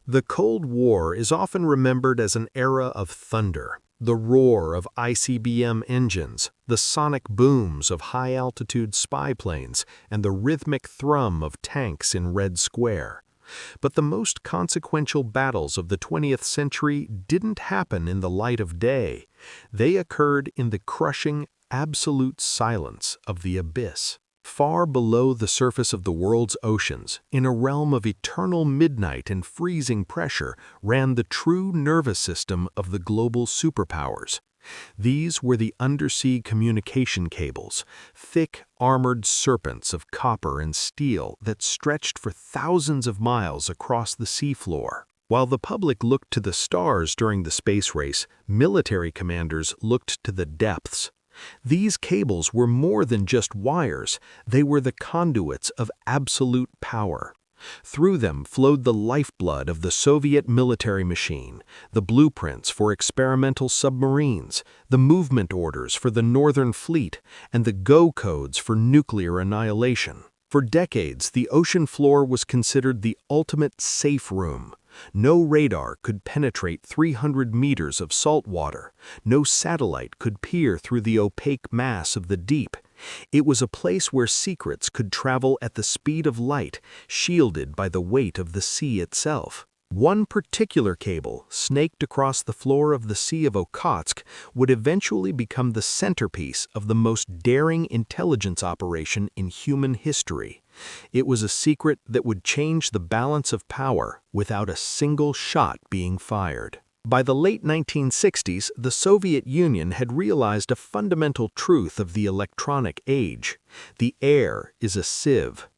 The Cold War is often remembered as an era of thunder, the roar of ICBM engines, the sonic booms of high-altitude spy planes, and the rhythmic thrum of tanks in Red Square. But the most consequential battles of the 20th century didn't happen in the light of day. They occurred in the crushing, absolute silence of the abyss. Far below the surface of the world's oceans, in a realm of eternal midnight and freezing pressure, ran the true nervous system of the global superpowers. These were the undersea communication cables, thick, armored serpents of copper and steel that stretched for thousands of miles across the seafloor. While the public looked to the stars during the space race, military commanders looked to the depths. These cables were more than just wires, they were the conduits of absolute power. Through them flowed the lifeblood of the Soviet military machine, the blueprints for experimental submarines, the movement orders for the Northern Fleet, and the go codes for nuclear annihilation. For decades, the ocean floor was considered the ultimate safe room. No radar could penetrate 300 meters of salt water. No satellite could peer through the opaque mass of the deep. It was a place where secrets could travel at the speed of light, shielded by the weight of the sea itself. One particular cable, snaked across the floor of the Sea of Okhotsk, would eventually become the centerpiece of the most daring intelligence operation in human history. It was a secret that would change the balance of power without a single shot being fired. By the late 1960s, the Soviet Union had realized a fundamental truth of the electronic age. The air is a sieve.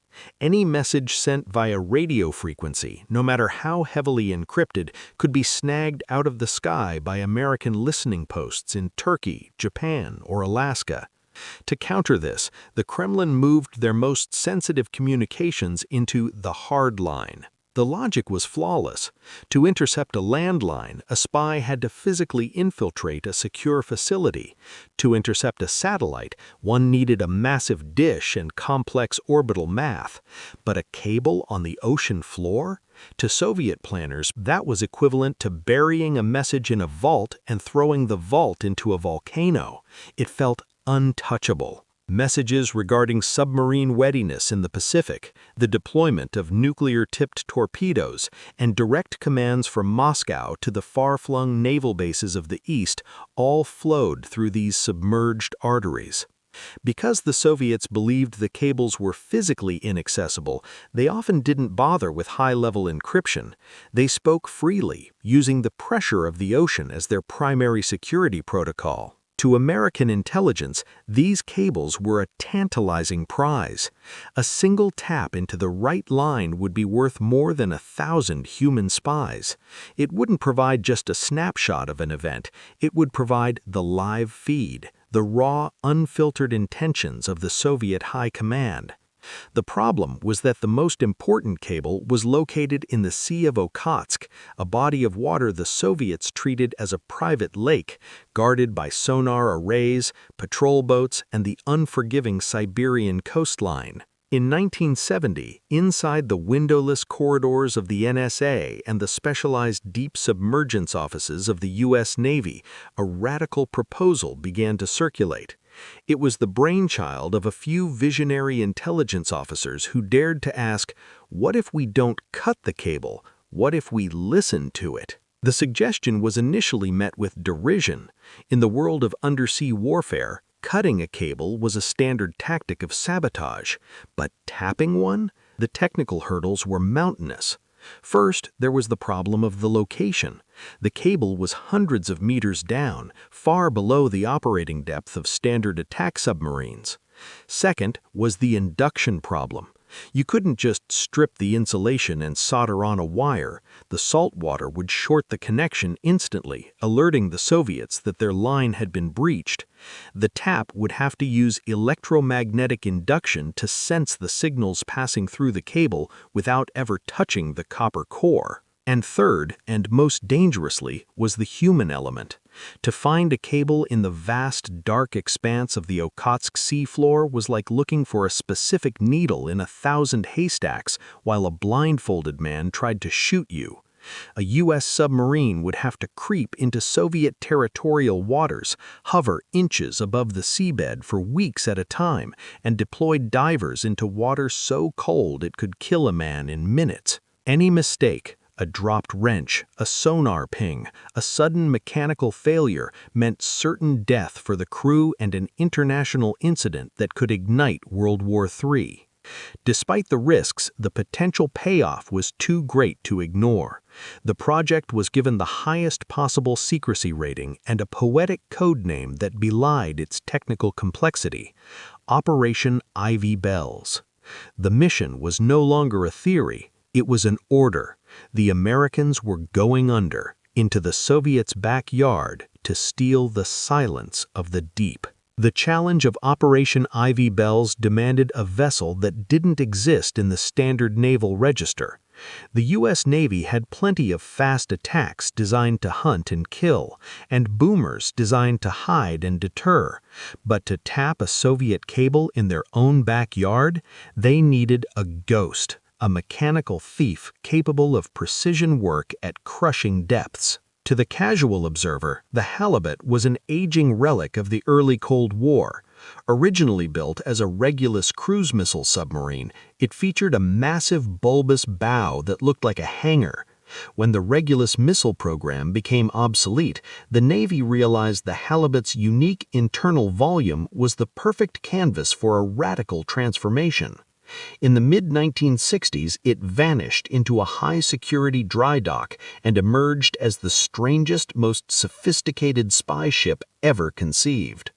Any message sent via radio frequency, no matter how heavily encrypted, could be snagged out of the sky by American listening posts in Turkey, Japan, or Alaska. To counter this, the Kremlin moved their most sensitive communications into the hard line. The logic was flawless. To intercept a landline, a spy had to physically infiltrate a secure facility. To intercept a satellite, one needed a massive dish and complex orbital math. But a cable on the ocean floor? To Soviet planners, that was equivalent to burying a message in a vault and throwing the vault into a volcano. It felt untouchable. Messages regarding submarine readiness in the Pacific, the deployment of nuclear-tipped torpedoes, and direct commands from Moscow to the far-flung naval bases of the East all flowed through these submerged arteries. Because the Soviets believed the cables were physically inaccessible, they often didn't bother with high-level encryption. They spoke freely, using the pressure of the ocean as their primary security protocol. To American intelligence, these cables were a tantalizing prize. A single tap into the right line would be worth more than 1,000 human spies. It wouldn't provide just a snapshot of an event, it would provide the live feed, the raw, unfiltered intentions of the Soviet High Command. The problem was that the most important cable was located in the Sea of Okhotsk, a body of water the Soviets treated as a private lake, guarded by sonar arrays, patrol boats, and the unforgiving Siberian coastline. In 1970, inside the windowless corridors of the NSA and the specialized deep submergence offices of the U.S. Navy, a radical proposal began to circulate. It was the brainchild of a few visionary intelligence officers who dared to ask, what if we don't cut the cable? What if we listen to it? The suggestion was initially met with derision. In the world of undersea warfare, cutting a cable was a standard tactic of sabotage, but tapping one? The technical hurdles were mountainous. First, there was the problem of the location. The cable was hundreds of meters down, far below the operating depth of standard attack submarines. Second was the induction problem. You couldn't just strip the insulation and solder on a wire. The salt water would short the connection instantly, alerting the Soviets that their line had been breached. The tap would have to use electromagnetic induction to sense the signals passing through the cable without ever touching the copper core. And third, and most dangerously, was the human element. To find a cable in the vast, dark expanse of the Okhotsk seafloor was like looking for a specific needle in 1,000 haystacks while a blindfolded man tried to shoot you. A U.S. submarine would have to creep into Soviet territorial waters, hover inches above the seabed for weeks at a time, and deploy divers into water so cold it could kill a man in minutes. Any mistake, a dropped wrench, a sonar ping, a sudden mechanical failure meant certain death for the crew and an international incident that could ignite World War III. Despite the risks, the potential payoff was too great to ignore. The project was given the highest possible secrecy rating and a poetic code name that belied its technical complexity: Operation Ivy Bells. The mission was no longer a theory, it was an order. The Americans were going under, into the Soviets' backyard, to steal the silence of the deep. The challenge of Operation Ivy Bells demanded a vessel that didn't exist in the standard naval register. The U.S. Navy had plenty of fast attacks designed to hunt and kill, and boomers designed to hide and deter. But to tap a Soviet cable in their own backyard, they needed a ghost, a mechanical thief capable of precision work at crushing depths. To the casual observer, the halibut was an aging relic of the early Cold War. Originally built as a Regulus cruise missile submarine, it featured a massive bulbous bow that looked like a hangar. When the Regulus missile program became obsolete, the Navy realized the halibut's unique internal volume was the perfect canvas for a radical transformation. In the mid-1960s, it vanished into a high-security dry dock and emerged as the strangest, most sophisticated spy ship ever conceived.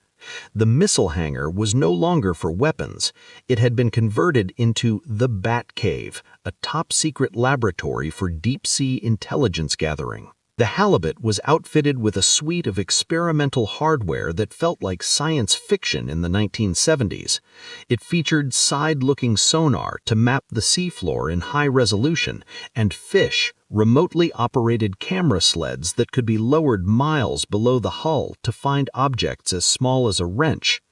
The missile hangar was no longer for weapons. It had been converted into the Bat Cave, a top-secret laboratory for deep-sea intelligence gathering. The halibut was outfitted with a suite of experimental hardware that felt like science fiction in the 1970s. It featured side-looking sonar to map the seafloor in high resolution, and fish, remotely operated camera sleds that could be lowered miles below the hull to find objects as small as a wrench.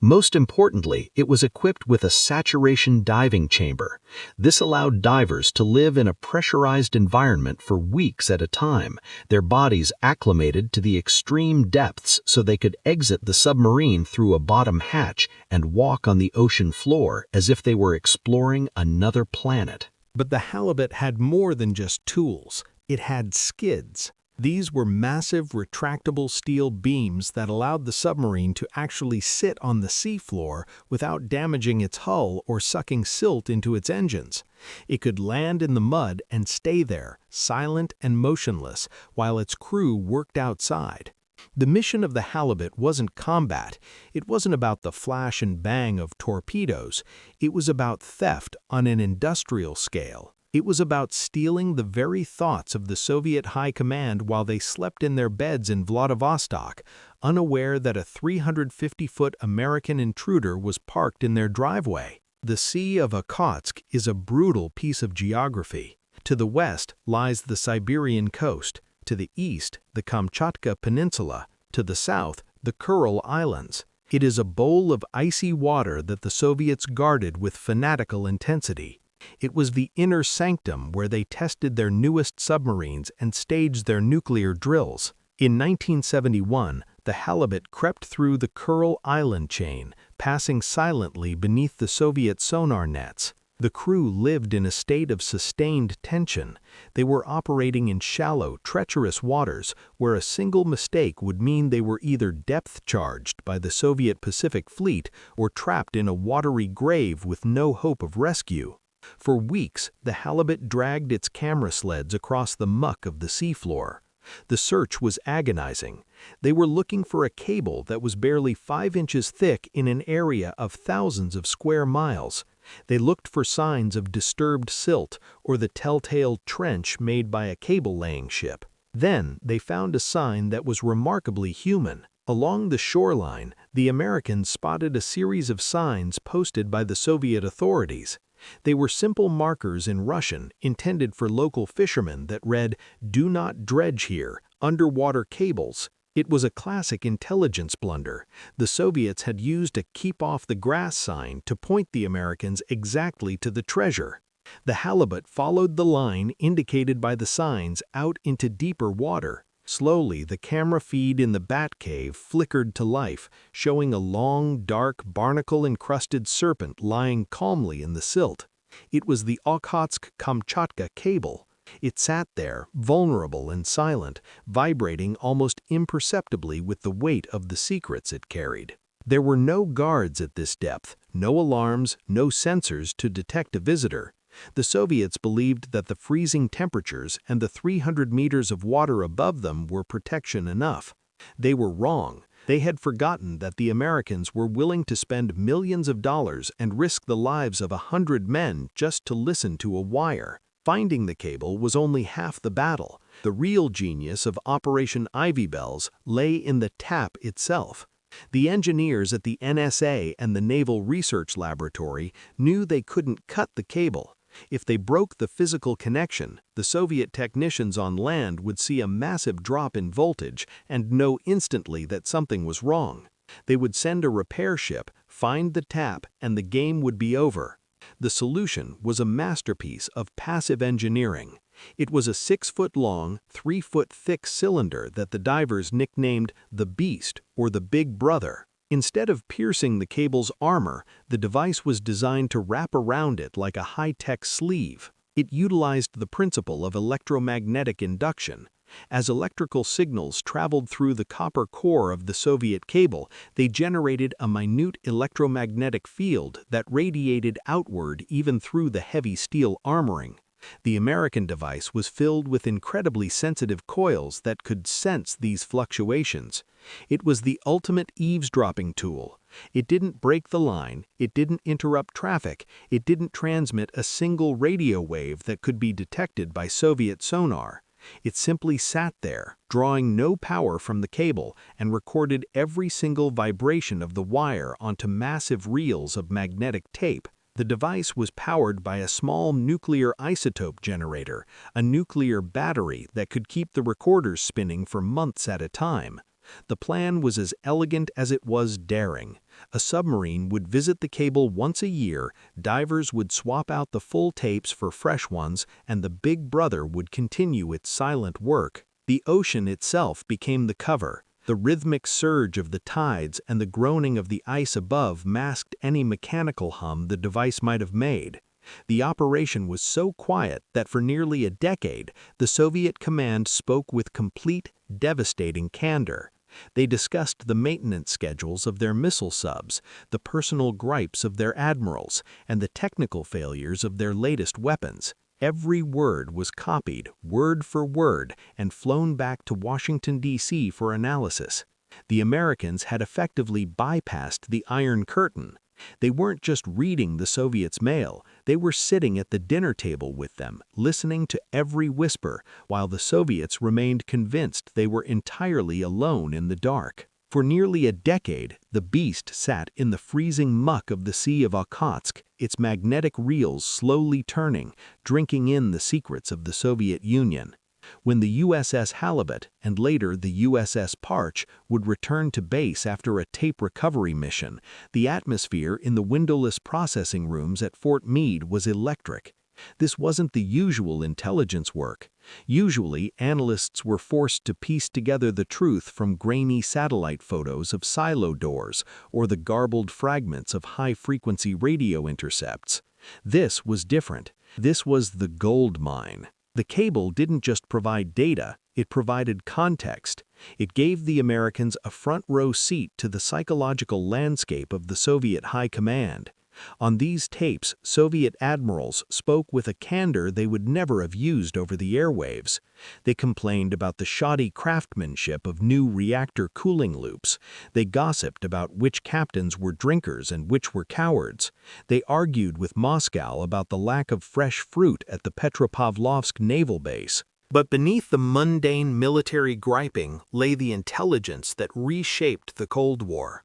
Most importantly, it was equipped with a saturation diving chamber. This allowed divers to live in a pressurized environment for weeks at a time, their bodies acclimated to the extreme depths so they could exit the submarine through a bottom hatch and walk on the ocean floor as if they were exploring another planet. But the halibut had more than just tools. It had skids. These were massive retractable steel beams that allowed the submarine to actually sit on the seafloor without damaging its hull or sucking silt into its engines. It could land in the mud and stay there, silent and motionless, while its crew worked outside. The mission of the halibut wasn't combat. It wasn't about the flash and bang of torpedoes. It was about theft on an industrial scale. It was about stealing the very thoughts of the Soviet High Command while they slept in their beds in Vladivostok, unaware that a 350-foot American intruder was parked in their driveway. The Sea of Okhotsk is a brutal piece of geography. To the west lies the Siberian coast, to the east the Kamchatka Peninsula, to the south the Kuril Islands. It is a bowl of icy water that the Soviets guarded with fanatical intensity. It was the inner sanctum where they tested their newest submarines and staged their nuclear drills. In 1971, the halibut crept through the Kuril Island chain, passing silently beneath the Soviet sonar nets. The crew lived in a state of sustained tension. They were operating in shallow, treacherous waters where a single mistake would mean they were either depth-charged by the Soviet Pacific Fleet or trapped in a watery grave with no hope of rescue. For weeks, the halibut dragged its camera sleds across the muck of the seafloor. The search was agonizing. They were looking for a cable that was barely 5 inches thick in an area of thousands of square miles. They looked for signs of disturbed silt or the telltale trench made by a cable-laying ship. Then they found a sign that was remarkably human. Along the shoreline, the Americans spotted a series of signs posted by the Soviet authorities. They were simple markers in Russian intended for local fishermen that read, "Do not dredge here, underwater cables." It was a classic intelligence blunder. The Soviets had used a "keep off the grass" sign to point the Americans exactly to the treasure. The halibut followed the line indicated by the signs out into deeper water. Slowly, the camera feed in the bat cave flickered to life, showing a long, dark, barnacle-encrusted serpent lying calmly in the silt. It was the Okhotsk-Kamchatka cable. It sat there, vulnerable and silent, vibrating almost imperceptibly with the weight of the secrets it carried. There were no guards at this depth, no alarms, no sensors to detect a visitor. The Soviets believed that the freezing temperatures and the 300 meters of water above them were protection enough. They were wrong. They had forgotten that the Americans were willing to spend millions of dollars and risk the lives of 100 men just to listen to a wire. Finding the cable was only half the battle. The real genius of Operation Ivy Bells lay in the tap itself. The engineers at the NSA and the Naval Research Laboratory knew they couldn't cut the cable. If they broke the physical connection, the Soviet technicians on land would see a massive drop in voltage and know instantly that something was wrong. They would send a repair ship, find the tap, and the game would be over. The solution was a masterpiece of passive engineering. It was a 6-foot-long, 3-foot-thick cylinder that the divers nicknamed the Beast or the Big Brother. Instead of piercing the cable's armor, the device was designed to wrap around it like a high-tech sleeve. It utilized the principle of electromagnetic induction. As electrical signals traveled through the copper core of the Soviet cable, they generated a minute electromagnetic field that radiated outward even through the heavy steel armoring. The American device was filled with incredibly sensitive coils that could sense these fluctuations. It was the ultimate eavesdropping tool. It didn't break the line, it didn't interrupt traffic, it didn't transmit a single radio wave that could be detected by Soviet sonar. It simply sat there, drawing no power from the cable, and recorded every single vibration of the wire onto massive reels of magnetic tape. The device was powered by a small nuclear isotope generator, a nuclear battery that could keep the recorders spinning for months at a time. The plan was as elegant as it was daring. A submarine would visit the cable once a year, divers would swap out the full tapes for fresh ones, and the Big Brother would continue its silent work. The ocean itself became the cover. The rhythmic surge of the tides and the groaning of the ice above masked any mechanical hum the device might have made. The operation was so quiet that for nearly a decade, the Soviet command spoke with complete, devastating candor. They discussed the maintenance schedules of their missile subs, the personal gripes of their admirals, and the technical failures of their latest weapons. Every word was copied, word for word, and flown back to Washington, D.C. for analysis. The Americans had effectively bypassed the Iron Curtain. They weren't just reading the Soviets' mail, they were sitting at the dinner table with them, listening to every whisper, while the Soviets remained convinced they were entirely alone in the dark. For nearly a decade, the Beast sat in the freezing muck of the Sea of Okhotsk, its magnetic reels slowly turning, drinking in the secrets of the Soviet Union. When the USS Halibut and later the USS Parch would return to base after a tape recovery mission, the atmosphere in the windowless processing rooms at Fort Meade was electric. This wasn't the usual intelligence work. Usually, analysts were forced to piece together the truth from grainy satellite photos of silo doors or the garbled fragments of high-frequency radio intercepts. This was different. This was the gold mine. The cable didn't just provide data, it provided context. It gave the Americans a front-row seat to the psychological landscape of the Soviet high command. On these tapes, Soviet admirals spoke with a candor they would never have used over the airwaves. They complained about the shoddy craftsmanship of new reactor cooling loops. They gossiped about which captains were drinkers and which were cowards. They argued with Moscow about the lack of fresh fruit at the Petropavlovsk naval base. But beneath the mundane military griping lay the intelligence that reshaped the Cold War.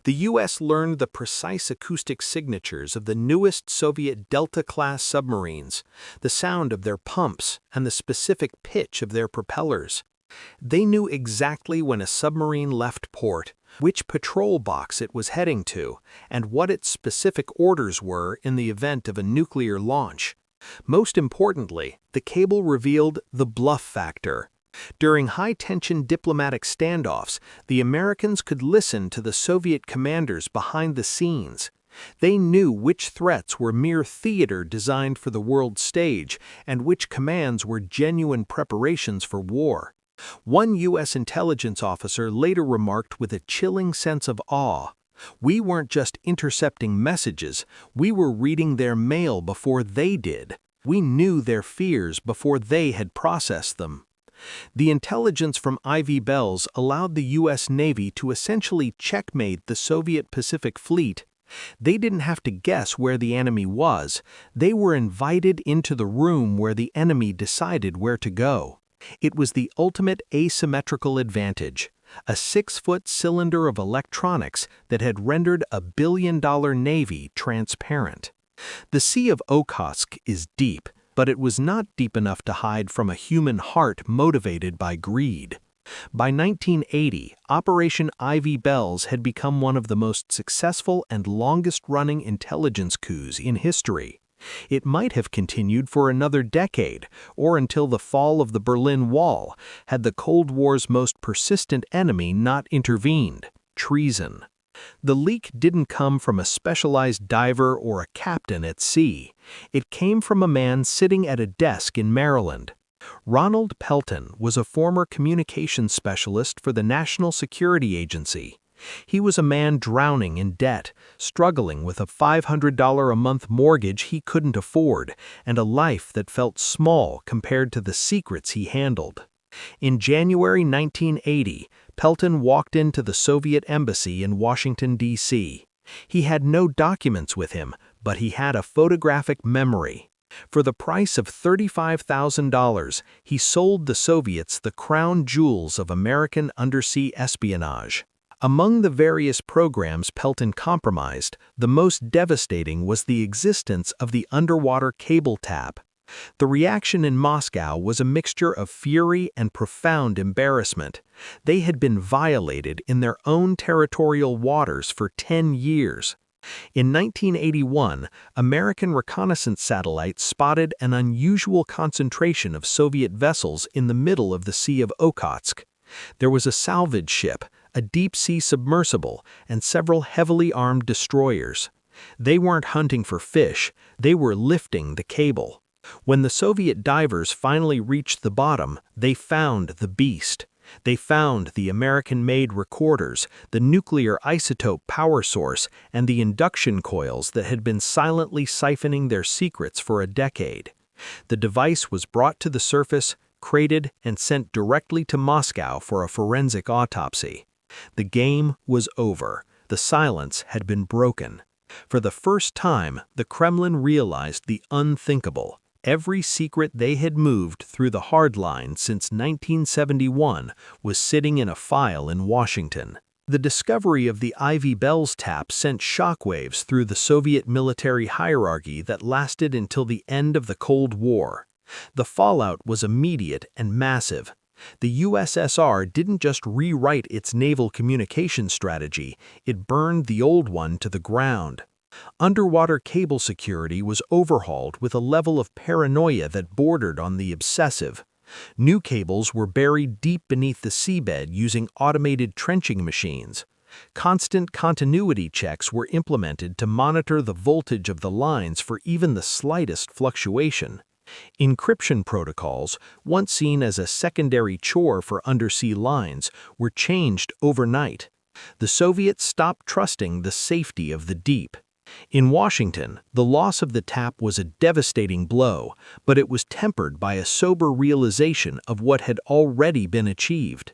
The U.S. learned the precise acoustic signatures of the newest Soviet Delta-class submarines, the sound of their pumps, and the specific pitch of their propellers. They knew exactly when a submarine left port, which patrol box it was heading to, and what its specific orders were in the event of a nuclear launch. Most importantly, the cable revealed the bluff factor. During high-tension diplomatic standoffs, the Americans could listen to the Soviet commanders behind the scenes. They knew which threats were mere theater designed for the world stage and which commands were genuine preparations for war. One U.S. intelligence officer later remarked with a chilling sense of awe, "We weren't just intercepting messages, we were reading their mail before they did. We knew their fears before they had processed them." The intelligence from Ivy Bells allowed the U.S. Navy to essentially checkmate the Soviet Pacific Fleet. They didn't have to guess where the enemy was. They were invited into the room where the enemy decided where to go. It was the ultimate asymmetrical advantage, a 6-foot cylinder of electronics that had rendered a billion-dollar navy transparent. The Sea of Okhotsk is deep, but it was not deep enough to hide from a human heart motivated by greed. By 1980, Operation Ivy Bells had become one of the most successful and longest-running intelligence coups in history. It might have continued for another decade, or until the fall of the Berlin Wall, had the Cold War's most persistent enemy not intervened: treason. The leak didn't come from a specialized diver or a captain at sea. It came from a man sitting at a desk in Maryland. Ronald Pelton was a former communications specialist for the National Security Agency. He was a man drowning in debt, struggling with a $500 a month mortgage he couldn't afford, and a life that felt small compared to the secrets he handled. In January 1980, Pelton walked into the Soviet embassy in Washington, D.C. He had no documents with him, but he had a photographic memory. For the price of $35,000, he sold the Soviets the crown jewels of American undersea espionage. Among the various programs Pelton compromised, the most devastating was the existence of the underwater cable tap. The reaction in Moscow was a mixture of fury and profound embarrassment. They had been violated in their own territorial waters for 10 years. In 1981, American reconnaissance satellites spotted an unusual concentration of Soviet vessels in the middle of the Sea of Okhotsk. There was a salvage ship, a deep-sea submersible, and several heavily armed destroyers. They weren't hunting for fish, they were lifting the cable. When the Soviet divers finally reached the bottom, they found the beast. They found the American-made recorders, the nuclear isotope power source, and the induction coils that had been silently siphoning their secrets for a decade. The device was brought to the surface, crated, and sent directly to Moscow for a forensic autopsy. The game was over. The silence had been broken. For the first time, the Kremlin realized the unthinkable. Every secret they had moved through the hard line since 1971 was sitting in a file in Washington. The discovery of the Ivy Bells tap sent shockwaves through the Soviet military hierarchy that lasted until the end of the Cold War. The fallout was immediate and massive. The USSR didn't just rewrite its naval communication strategy, it burned the old one to the ground. Underwater cable security was overhauled with a level of paranoia that bordered on the obsessive. New cables were buried deep beneath the seabed using automated trenching machines. Constant continuity checks were implemented to monitor the voltage of the lines for even the slightest fluctuation. Encryption protocols, once seen as a secondary chore for undersea lines, were changed overnight. The Soviets stopped trusting the safety of the deep. In Washington, the loss of the tap was a devastating blow, but it was tempered by a sober realization of what had already been achieved.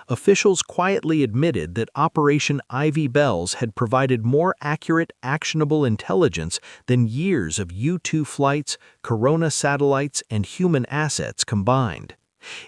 Officials quietly admitted that Operation Ivy Bells had provided more accurate, actionable intelligence than years of U-2 flights, Corona satellites, and human assets combined.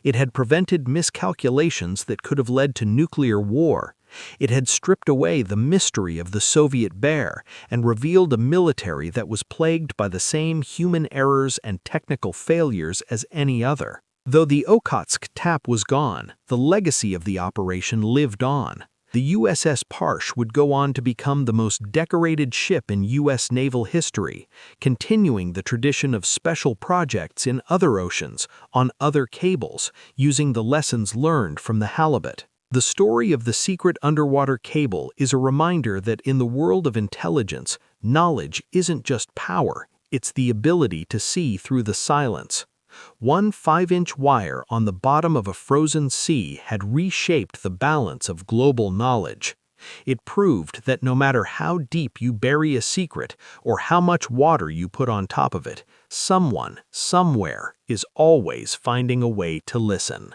It had prevented miscalculations that could have led to nuclear war. It had stripped away the mystery of the Soviet bear and revealed a military that was plagued by the same human errors and technical failures as any other. Though the Okhotsk tap was gone, the legacy of the operation lived on. The USS Parche would go on to become the most decorated ship in U.S. naval history, continuing the tradition of special projects in other oceans, on other cables, using the lessons learned from the halibut. The story of the secret underwater cable is a reminder that in the world of intelligence, knowledge isn't just power, it's the ability to see through the silence. One 5-inch wire on the bottom of a frozen sea had reshaped the balance of global knowledge. It proved that no matter how deep you bury a secret or how much water you put on top of it, someone, somewhere, is always finding a way to listen.